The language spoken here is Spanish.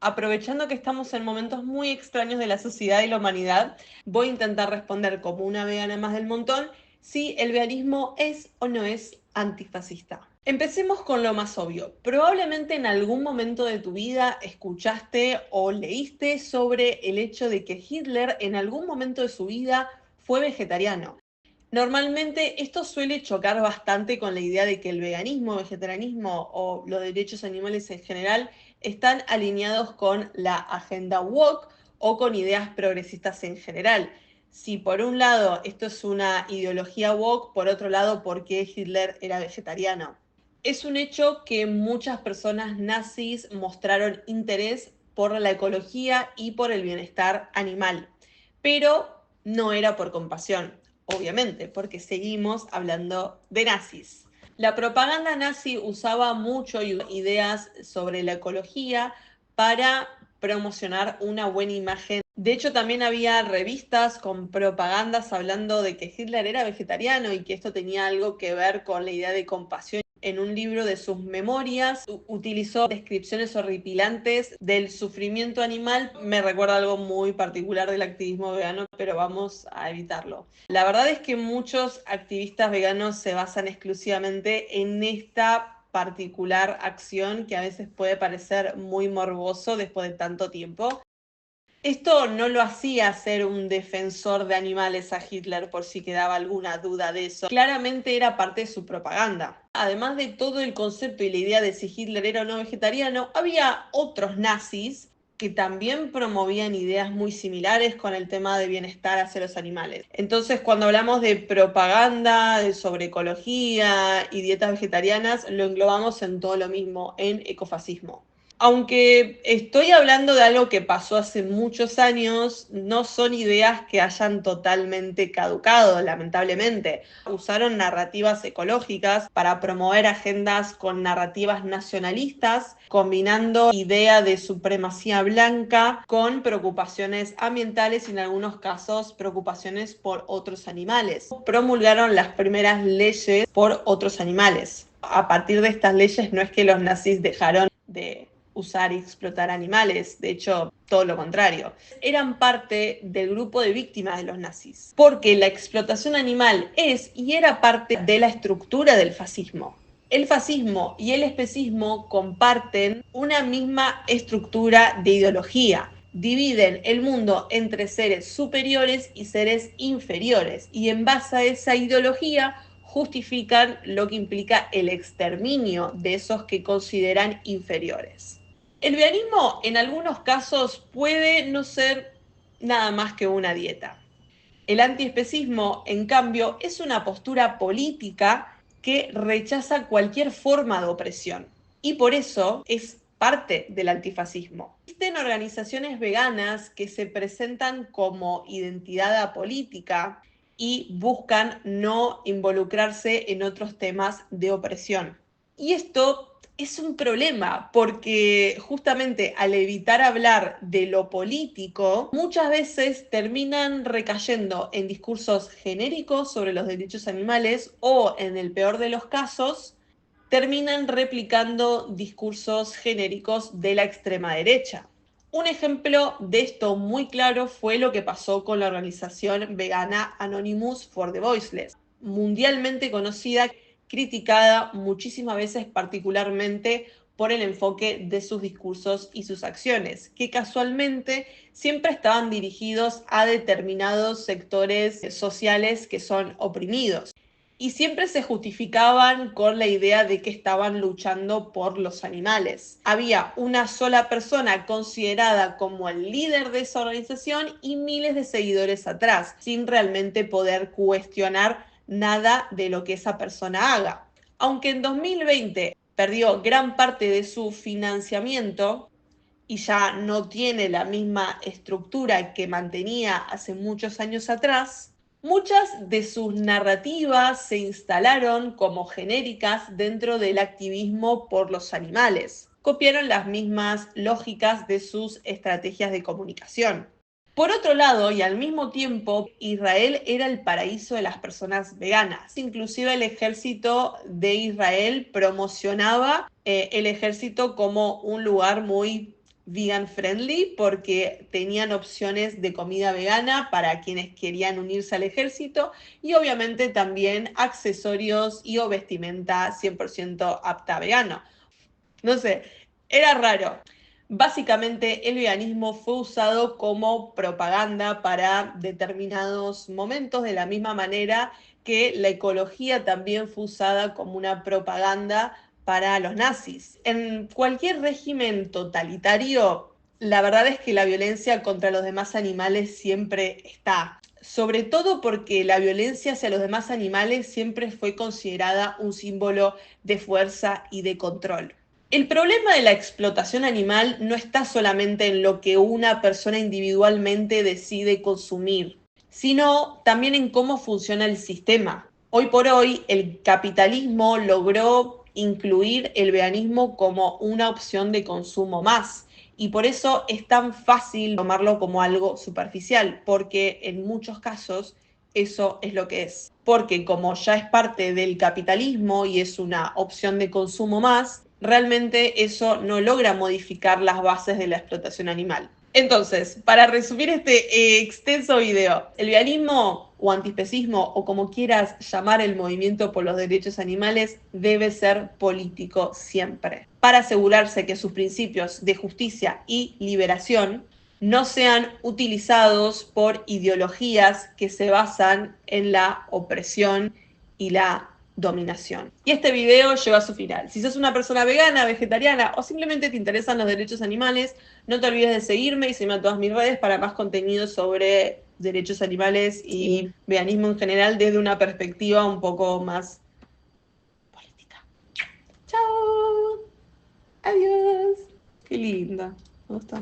Aprovechando que estamos en momentos muy extraños de la sociedad y la humanidad, voy a intentar responder como una vegana más del montón si el veganismo es o no es antifascista. Empecemos con lo más obvio. Probablemente en algún momento de tu vida escuchaste o leíste sobre el hecho de que Hitler en algún momento de su vida fue vegetariano. Normalmente esto suele chocar bastante con la idea de que el veganismo, vegetarianismo o los derechos animales en general están alineados con la agenda woke o con ideas progresistas en general. Si por un lado esto es una ideología woke, por otro lado, ¿por qué Hitler era vegetariano? Es un hecho que muchas personas nazis mostraron interés por la ecología y por el bienestar animal, pero no era por compasión, obviamente, porque seguimos hablando de nazis. La propaganda nazi usaba mucho ideas sobre la ecología para promocionar una buena imagen. De hecho, también había revistas con propagandas hablando de que Hitler era vegetariano y que esto tenía algo que ver con la idea de compasión. En un libro de sus memorias utilizó descripciones horripilantes del sufrimiento animal. Me recuerda algo muy particular del activismo vegano, pero vamos a evitarlo. La verdad es que muchos activistas veganos se basan exclusivamente en esta particular acción que a veces puede parecer muy morboso después de tanto tiempo. Esto no lo hacía ser un defensor de animales a Hitler, por si quedaba alguna duda de eso. Claramente era parte de su propaganda. Además de todo el concepto y la idea de si Hitler era o no vegetariano, había otros nazis que también promovían ideas muy similares con el tema de bienestar hacia los animales. Entonces, cuando hablamos de propaganda, sobre ecología y dietas vegetarianas, lo englobamos en todo lo mismo, en ecofascismo. Aunque estoy hablando de algo que pasó hace muchos años, no son ideas que hayan totalmente caducado, lamentablemente. Usaron narrativas ecológicas para promover agendas con narrativas nacionalistas, combinando idea de supremacía blanca con preocupaciones ambientales y en algunos casos preocupaciones por otros animales. Promulgaron las primeras leyes por otros animales. A partir de estas leyes no es que los nazis dejaron de usar y explotar animales, de hecho, todo lo contrario. Eran parte del grupo de víctimas de los nazis, porque la explotación animal es y era parte de la estructura del fascismo. El fascismo y el especismo comparten una misma estructura de ideología. Dividen el mundo entre seres superiores y seres inferiores, y en base a esa ideología justifican lo que implica el exterminio de esos que consideran inferiores. El veganismo en algunos casos puede no ser nada más que una dieta. El antiespecismo, en cambio, es una postura política que rechaza cualquier forma de opresión y por eso es parte del antifascismo. Existen organizaciones veganas que se presentan como identidad apolítica y buscan no involucrarse en otros temas de opresión. Y esto es un problema porque justamente al evitar hablar de lo político, muchas veces terminan recayendo en discursos genéricos sobre los derechos animales o, en el peor de los casos, terminan replicando discursos genéricos de la extrema derecha. Un ejemplo de esto muy claro fue lo que pasó con la organización vegana Anonymous for the Voiceless, mundialmente conocida, criticada muchísimas veces particularmente por el enfoque de sus discursos y sus acciones, que casualmente siempre estaban dirigidos a determinados sectores sociales que son oprimidos y siempre se justificaban con la idea de que estaban luchando por los animales. Había una sola persona considerada como el líder de esa organización y miles de seguidores atrás, sin realmente poder cuestionar nada de lo que esa persona haga. Aunque en 2020 perdió gran parte de su financiamiento y ya no tiene la misma estructura que mantenía hace muchos años atrás, muchas de sus narrativas se instalaron como genéricas dentro del activismo por los animales. Copiaron las mismas lógicas de sus estrategias de comunicación. Por otro lado, y al mismo tiempo, Israel era el paraíso de las personas veganas. Inclusive el ejército de Israel promocionaba el ejército como un lugar muy vegan friendly porque tenían opciones de comida vegana para quienes querían unirse al ejército y obviamente también accesorios y o vestimenta 100% apta a vegano. No sé, era raro. Básicamente el veganismo fue usado como propaganda para determinados momentos, de la misma manera que la ecología también fue usada como una propaganda para los nazis. En cualquier régimen totalitario, la verdad es que la violencia contra los demás animales siempre está. Sobre todo porque la violencia hacia los demás animales siempre fue considerada un símbolo de fuerza y de control. El problema de la explotación animal no está solamente en lo que una persona individualmente decide consumir, sino también en cómo funciona el sistema. Hoy por hoy, el capitalismo logró incluir el veganismo como una opción de consumo más. Y por eso es tan fácil tomarlo como algo superficial, porque en muchos casos eso es lo que es. Porque como ya es parte del capitalismo y es una opción de consumo más, realmente eso no logra modificar las bases de la explotación animal. Entonces, para resumir este extenso video, el veganismo o antiespecismo o como quieras llamar el movimiento por los derechos animales debe ser político siempre, para asegurarse que sus principios de justicia y liberación no sean utilizados por ideologías que se basan en la opresión y la dominación. Y este video llegó a su final. Si sos una persona vegana, vegetariana o simplemente te interesan los derechos animales, no te olvides de seguirme y seguirme a todas mis redes para más contenido sobre derechos animales y veganismo en general desde una perspectiva un poco más política. ¡Chao! Adiós. Qué linda. Me gustó.